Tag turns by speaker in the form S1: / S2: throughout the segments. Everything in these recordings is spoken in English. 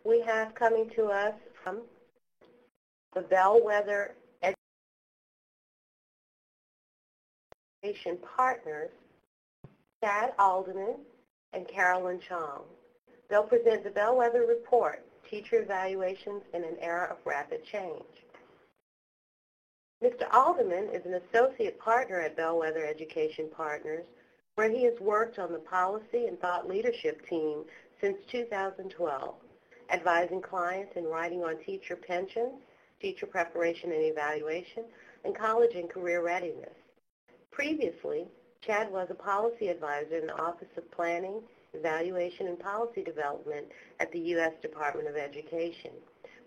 S1: we have coming to us from the Bellwether Education Partners, Chad Alderman and Carolyn Chong. They'll present the Bellwether Report, Teacher Evaluations in an Era of Rapid Change. Mr. Alderman is an associate partner at Bellwether Education Partners, where he has worked on the policy and thought leadership team since 2012, advising clients in writing on teacher pensions, teacher preparation and evaluation, and college and career readiness. Previously, Chad was a policy advisor in the Office of Planning, Evaluation, and Policy Development at the U.S. Department of Education,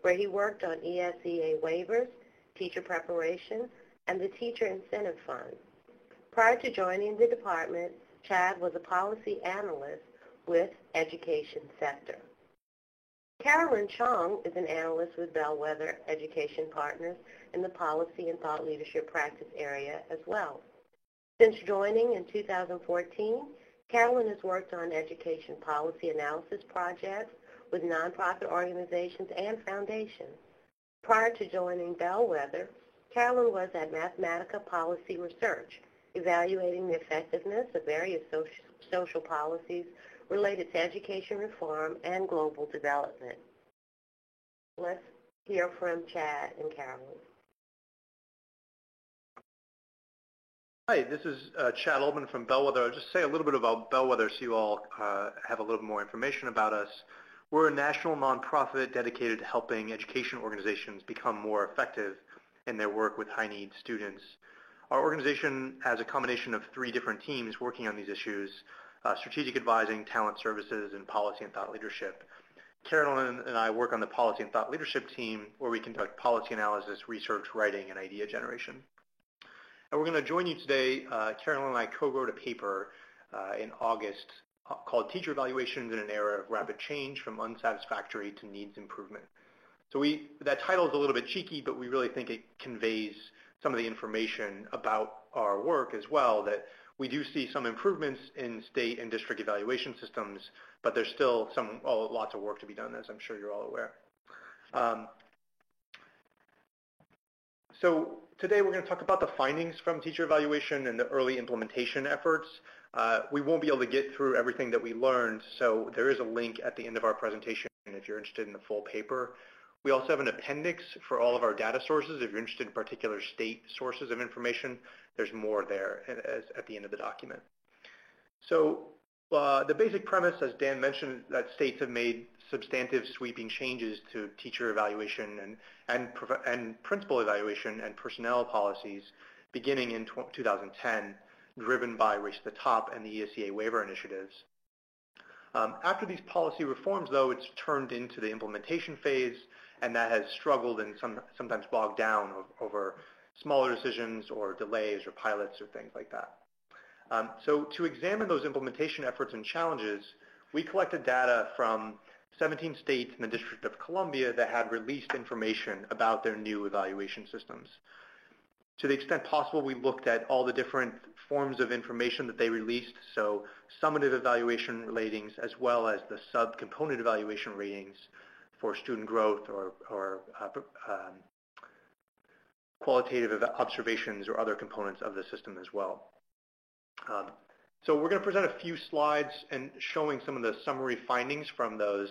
S1: where he worked on ESEA waivers, teacher preparation, and the Teacher Incentive Fund. Prior to joining the department, Chad was a policy analyst with Education Sector. Carolyn Chong is an analyst with Bellwether Education Partners in the policy and thought leadership practice area as well. Since joining in 2014, Carolyn has worked on education policy analysis projects with nonprofit organizations and foundations. Prior to joining Bellwether, Carolyn was at Mathematica Policy Research, evaluating the effectiveness of various social policies related to education reform and global development. Let's hear from Chad and Carolyn.
S2: Hi, this is Chad Alderman from Bellwether. I'll just say a little bit about Bellwether so you all have a little more information about us. We're a national nonprofit dedicated to helping education organizations become more effective in their work with high-need students. Our organization has a combination of 3 different teams working on these issues: strategic advising, talent services, and policy and thought leadership. Carolyn and I work on the policy and thought leadership team, where we conduct policy analysis, research, writing, and idea generation. And we're going to join you today. Carolyn and I co-wrote a paper in August called Teacher Evaluations in an Era of Rapid Change, from Unsatisfactory to Needs Improvement. So that title is a little bit cheeky, but we really think it conveys some of the information about our work as well, that we do see some improvements in state and district evaluation systems, but there's still lots of work to be done, as I'm sure you're all aware. So today we're going to talk about the findings from teacher evaluation and the early implementation efforts. We won't be able to get through everything that we learned, so there is a link at the end of our presentation if you're interested in the full paper. We also have an appendix for all of our data sources. If you're interested in particular state sources of information, there's more there at the end of the document. So the basic premise, as Dan mentioned, that states have made substantive sweeping changes to teacher evaluation and principal evaluation and personnel policies beginning in 2010, driven by Race to the Top and the ESEA waiver initiatives. After these policy reforms, though, it's turned into the implementation phase, and that has struggled and sometimes bogged down over smaller decisions or delays or pilots or things like that. So to examine those implementation efforts and challenges, we collected data from 17 states and the District of Columbia that had released information about their new evaluation systems. To the extent possible, we looked at all the different forms of information that they released, so summative evaluation ratings as well as the sub-component evaluation ratings for student growth or qualitative observations or other components of the system as well. So we're going to present a few slides and showing some of the summary findings from those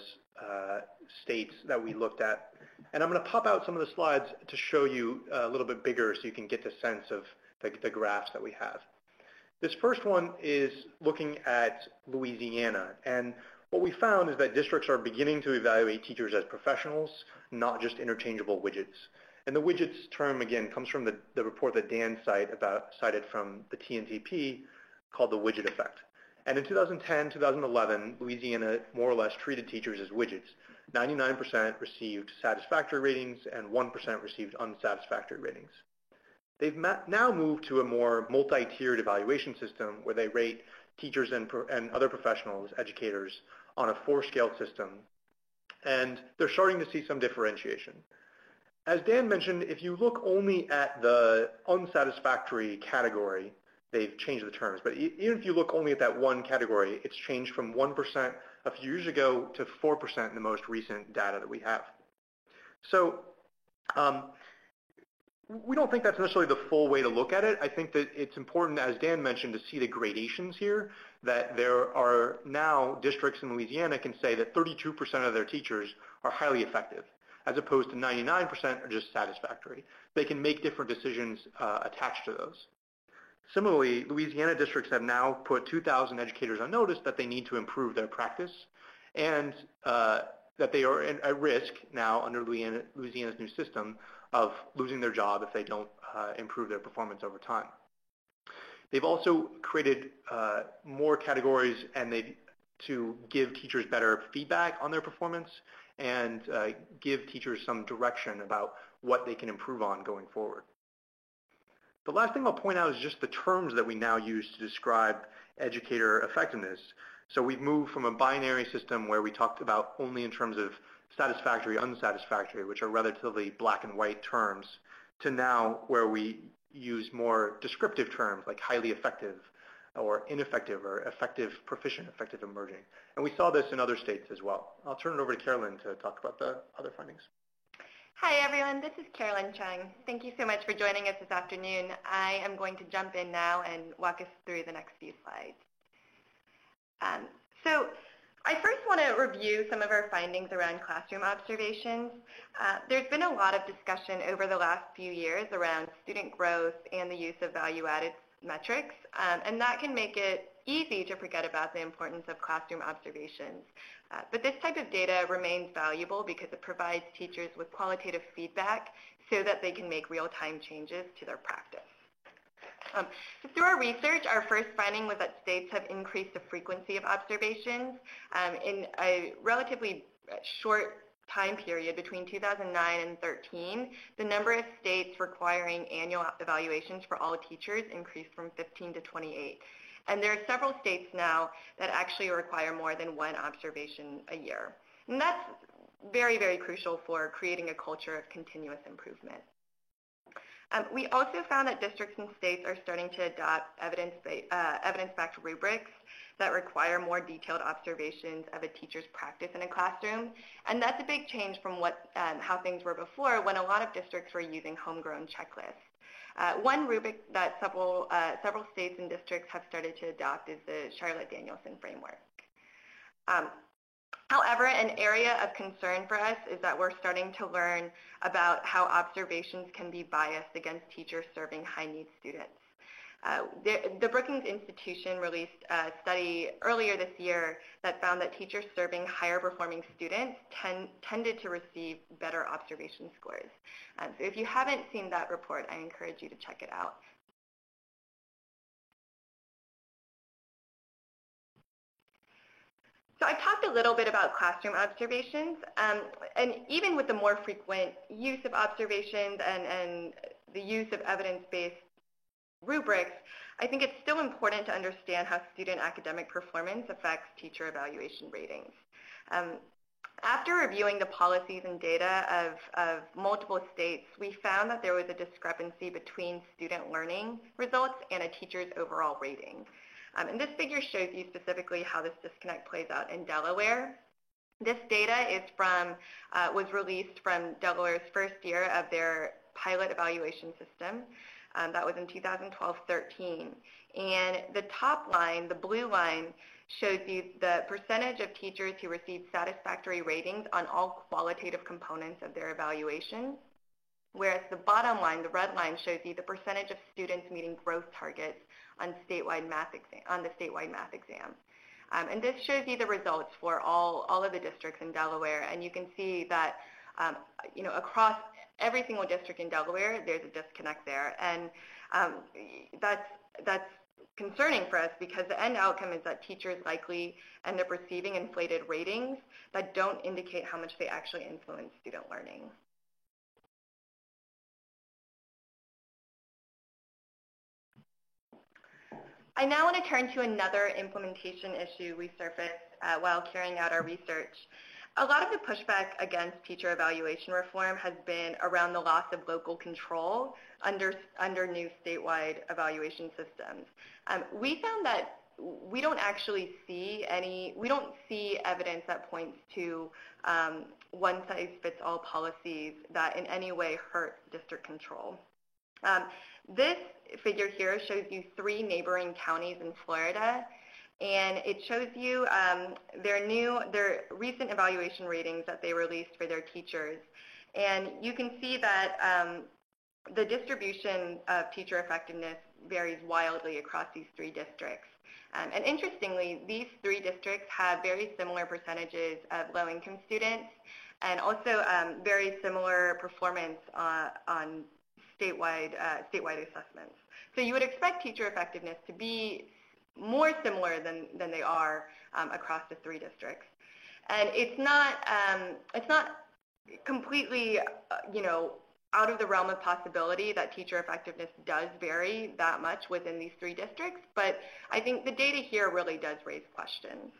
S2: states that we looked at. And I'm going to pop out some of the slides to show you a little bit bigger so you can get the sense of the graphs that we have. This first one is looking at Louisiana. And what we found is that districts are beginning to evaluate teachers as professionals, not just interchangeable widgets. And the widgets term, again, comes from the report that Dan cited from the TNTP called the widget effect. And in 2010, 2011, Louisiana more or less treated teachers as widgets. 99% received satisfactory ratings and 1% received unsatisfactory ratings. They've now moved to a more multi-tiered evaluation system where they rate teachers and other professionals, educators, on a 4-scale system. And they're starting to see some differentiation. As Dan mentioned, if you look only at the unsatisfactory category, they've changed the terms. But even if you look only at that one category, it's changed from 1% a few years ago to 4% in the most recent data that we have. So we don't think that's necessarily the full way to look at it. I think that it's important, as Dan mentioned, to see the gradations here, that there are now districts in Louisiana can say that 32% of their teachers are highly effective, as opposed to 99% are just satisfactory. They can make different decisions attached to those. Similarly, Louisiana districts have now put 2,000 educators on notice that they need to improve their practice, and that they are at risk now under Louisiana's new system of losing their job if they don't improve their performance over time. They've also created more categories to give teachers better feedback on their performance and give teachers some direction about what they can improve on going forward. The last thing I'll point out is just the terms that we now use to describe educator effectiveness. So we've moved from a binary system where we talked about only in terms of satisfactory, unsatisfactory, which are relatively black and white terms, to now where we use more descriptive terms like highly effective or ineffective or effective, proficient, effective, emerging. And we saw this in other states as well. I'll turn it over to Carolyn to talk about the other findings.
S3: Hi everyone, this is Carolyn Chung. Thank you so much for joining us this afternoon. I am going to jump in now and walk us through the next few slides. So I first want to review some of our findings around classroom observations. There's been a lot of discussion over the last few years around student growth and the use of value-added metrics, and that can make it easy to forget about the importance of classroom observations. But this type of data remains valuable because it provides teachers with qualitative feedback so that they can make real-time changes to their practice. So through our research, our first finding was that states have increased the frequency of observations. In a relatively short time period between 2009 and 2013, the number of states requiring annual evaluations for all teachers increased from 15 to 28. And there are several states now that actually require more than one observation a year. And that's very, very crucial for creating a culture of continuous improvement. We also found that districts and states are starting to adopt evidence-backed rubrics that require more detailed observations of a teacher's practice in a classroom. And that's a big change from how things were before, when a lot of districts were using homegrown checklists. One rubric that several states and districts have started to adopt is the Charlotte-Danielson framework. However, an area of concern for us is that we're starting to learn about how observations can be biased against teachers serving high-need students. The Brookings Institution released a study earlier this year that found that teachers serving higher-performing students tended to receive better observation scores. So if you haven't seen that report, I encourage you to check it out. So I talked a little bit about classroom observations, and even with the more frequent use of observations and the use of evidence-based rubrics, I think it's still important to understand how student academic performance affects teacher evaluation ratings. After reviewing the policies and data of multiple states, we found that there was a discrepancy between student learning results and a teacher's overall rating. And this figure shows you specifically how this disconnect plays out in Delaware. This data is was released from Delaware's first year of their pilot evaluation system. That was in 2012-13. And the top line, the blue line, shows you the percentage of teachers who received satisfactory ratings on all qualitative components of their evaluation, whereas the bottom line, the red line, shows you the percentage of students meeting growth targets on the statewide math exam. And this shows you the results for all of the districts in Delaware, and you can see that across every single district in Delaware, there's a disconnect there, and that's concerning for us because the end outcome is that teachers likely end up receiving inflated ratings that don't indicate how much they actually influence student learning. I now want to turn to another implementation issue we surfaced while carrying out our research. A lot of the pushback against teacher evaluation reform has been around the loss of local control under new statewide evaluation systems. We found that we don't actually see evidence that points to one-size-fits-all policies that in any way hurt district control. This figure here shows you 3 neighboring counties in Florida, and it shows you their recent evaluation ratings that they released for their teachers. And you can see that the distribution of teacher effectiveness varies wildly across these 3 districts. And interestingly, these 3 districts have very similar percentages of low-income students and also very similar performance on statewide assessments. So you would expect teacher effectiveness to be more similar than they are across the 3 districts. And it's not completely, out of the realm of possibility that teacher effectiveness does vary that much within these 3 districts, but I think the data here really does raise questions.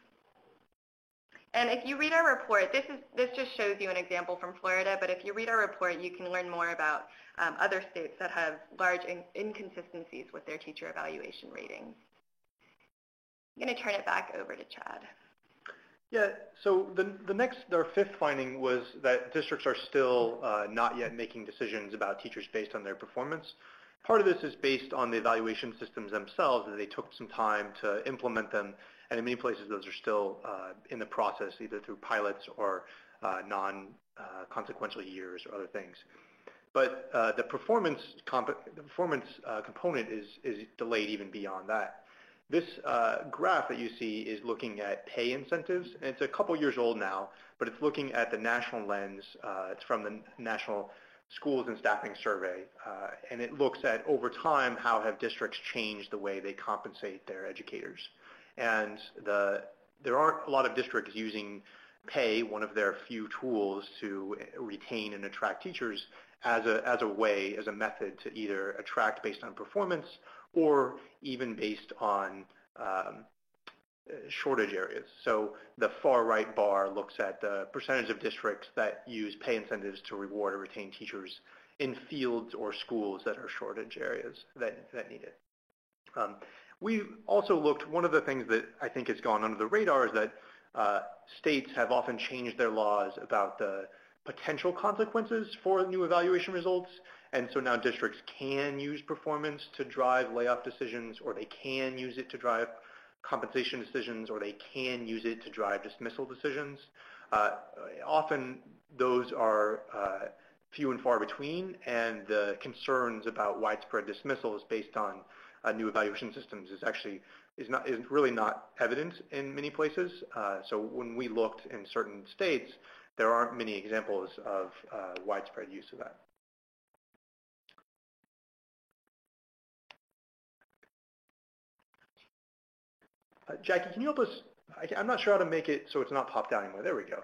S3: And if you read our report, this just shows you an example from Florida, but if you read our report, you can learn more about other states that have large inconsistencies with their teacher evaluation ratings. I'm going to turn it back over to Chad.
S2: Yeah, so our 5th finding was that districts are still not yet making decisions about teachers based on their performance. Part of this is based on the evaluation systems themselves, that they took some time to implement them, and in many places those are still in the process, either through pilots or non-consequential years or other things. But the performance component is delayed even beyond that. This graph that you see is looking at pay incentives, and it's a couple years old now, but it's looking at the national lens. It's from the National Schools and Staffing Survey, and it looks at, over time, how have districts changed the way they compensate their educators. And there aren't a lot of districts using pay, one of their few tools to retain and attract teachers, as a method to either attract based on performance or even based on shortage areas. So the far right bar looks at the percentage of districts that use pay incentives to reward or retain teachers in fields or schools that are shortage areas that need it. We also looked, one of the things that I think has gone under the radar is that states have often changed their laws about the potential consequences for new evaluation results. And so now districts can use performance to drive layoff decisions, or they can use it to drive compensation decisions, or they can use it to drive dismissal decisions. Often those are few and far between, and the concerns about widespread dismissals based on new evaluation systems is really not evident in many places. So when we looked in certain states, there aren't many examples of widespread use of that. Jackie, can you help us? I'm not sure how to make it so it's not popped out anymore. There we go.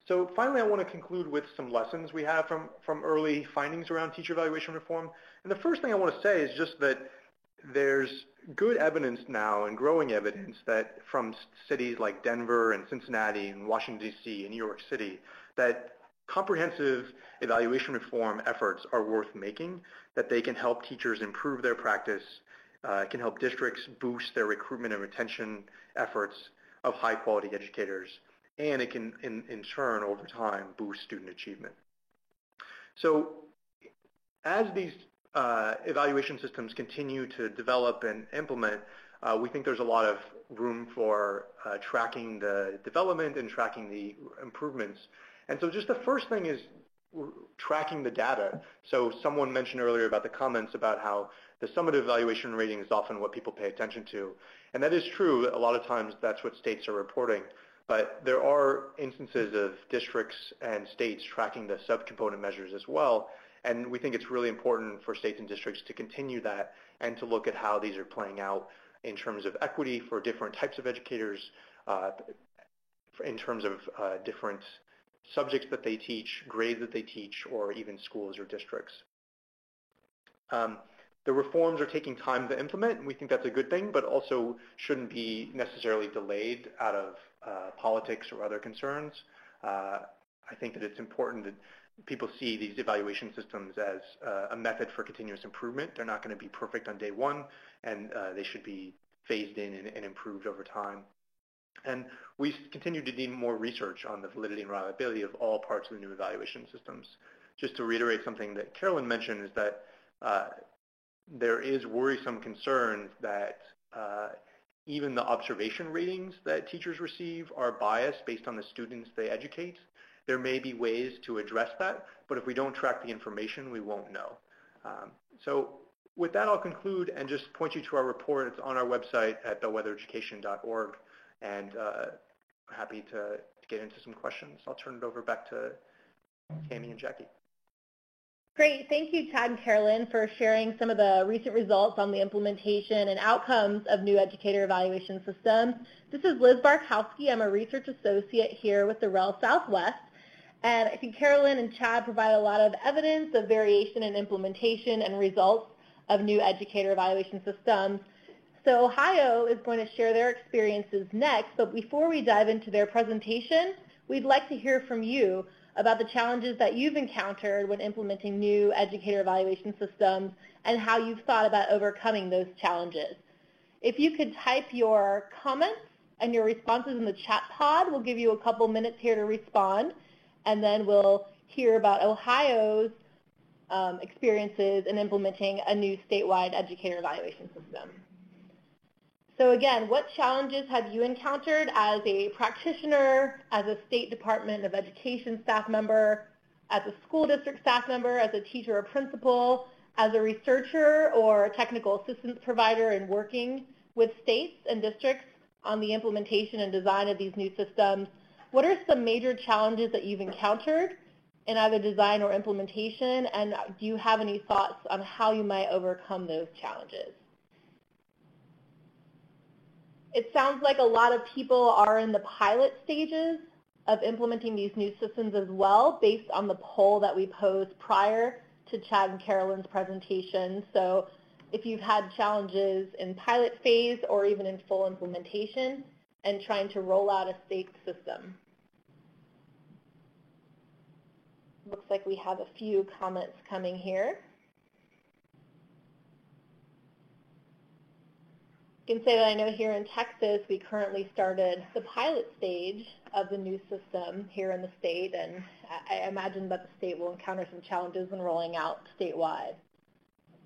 S2: So finally, I want to conclude with some lessons we have from early findings around teacher evaluation reform. And the first thing I want to say is just that there's good evidence now and growing evidence that from cities like Denver and Cincinnati and Washington, D.C. and New York City, that comprehensive evaluation reform efforts are worth making, that they can help teachers improve their practice, can help districts boost their recruitment and retention efforts of high-quality educators, and it can, in turn, over time, boost student achievement. So as these evaluation systems continue to develop and implement, we think there's a lot of room for tracking the development and tracking the improvements. And so just the first thing is tracking the data. So someone mentioned earlier about the comments about how the summative evaluation rating is often what people pay attention to. And that is true. A lot of times that's what states are reporting. But there are instances of districts and states tracking the subcomponent measures as well. And we think it's really important for states and districts to continue that and to look at how these are playing out in terms of equity for different types of educators, in terms of different subjects that they teach, grades that they teach, or even schools or districts. The reforms are taking time to implement, and we think that's a good thing, but also shouldn't be necessarily delayed out of politics or other concerns. I think that it's important that people see these evaluation systems as a method for continuous improvement. They're not going to be perfect on day one, and they should be phased in and improved over time. And we continue to need more research on the validity and reliability of all parts of the new evaluation systems. Just to reiterate something that Carolyn mentioned is that there is worrisome concern that even the observation ratings that teachers receive are biased based on the students they educate. There may be ways to address that, but if we don't track the information, we won't know. So with that, I'll conclude and just point you to our report. It's on our website at bellwethereducation.org, and happy to get into some questions. I'll turn it over back to Tammy and Jackie.
S4: Great. Thank you, Chad and Carolyn, for sharing some of the recent results on the implementation and outcomes of new educator evaluation systems. This is Liz Barkowski. I'm a research associate here with the REL Southwest. And I think Carolyn and Chad provide a lot of evidence of variation in implementation and results of new educator evaluation systems. So Ohio is going to share their experiences next, but before we dive into their presentation, we'd like to hear from you about the challenges that you've encountered when implementing new educator evaluation systems and how you've thought about overcoming those challenges. If you could type your comments and your responses in the chat pod, we'll give you a couple minutes here to respond, and then we'll hear about Ohio's experiences in implementing a new statewide educator evaluation system. So again, what challenges have you encountered as a practitioner, as a State Department of Education staff member, as a school district staff member, as a teacher or principal, as a researcher or technical assistance provider in working with states and districts on the implementation and design of these new systems? What are some major challenges that you've encountered in either design or implementation, and do you have any thoughts on how you might overcome those challenges? It sounds like a lot of people are in the pilot stages of implementing these new systems as well, based on the poll that we posed prior to Chad and Carolyn's presentation. So if you've had challenges in pilot phase or even in full implementation and trying to roll out a state system. Looks like we have a few comments coming here. I can say that I know here in Texas, we currently started the pilot stage of the new system here in the state, and I imagine that the state will encounter some challenges when rolling out statewide.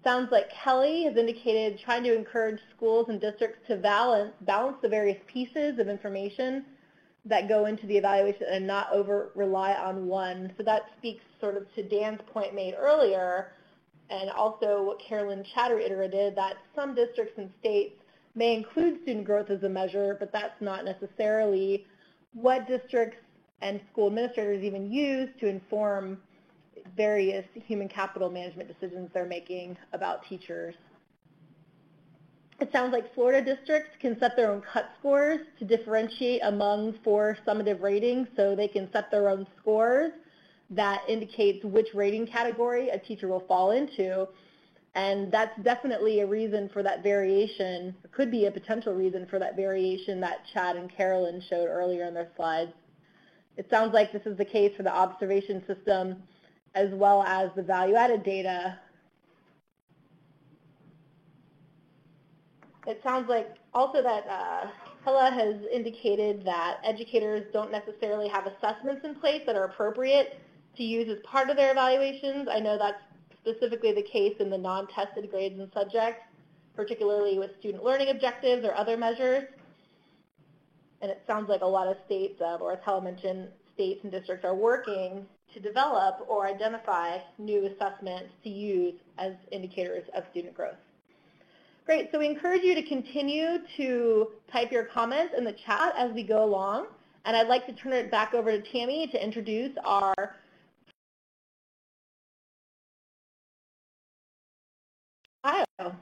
S4: Sounds like Kelly has indicated trying to encourage schools and districts to balance the various pieces of information that go into the evaluation and not over-rely on one. So that speaks sort of to Dan's point made earlier, and also what Carolyn and Chad reiterated, that some districts and states may include student growth as a measure, but that's not necessarily what districts and school administrators even use to inform various human capital management decisions they're making about teachers. It sounds like Florida districts can set their own cut scores to differentiate among 4 summative ratings, so they can set their own scores that indicates which rating category a teacher will fall into. And that's definitely a reason for that variation, or could be a potential reason for that variation that Chad and Carolyn showed earlier in their slides. It sounds like this is the case for the observation system as well as the value-added data. It sounds like also that Hella has indicated that educators don't necessarily have assessments in place that are appropriate to use as part of their evaluations. I know that's specifically the case in the non-tested grades and subjects, particularly with student learning objectives or other measures. And it sounds like a lot of states, or as Helen mentioned, states and districts are working to develop or identify new assessments to use as indicators of student growth. Great, so we encourage you to continue to type your comments in the chat as we go along. And I'd like to turn it back over to Tammy to introduce our Ohio.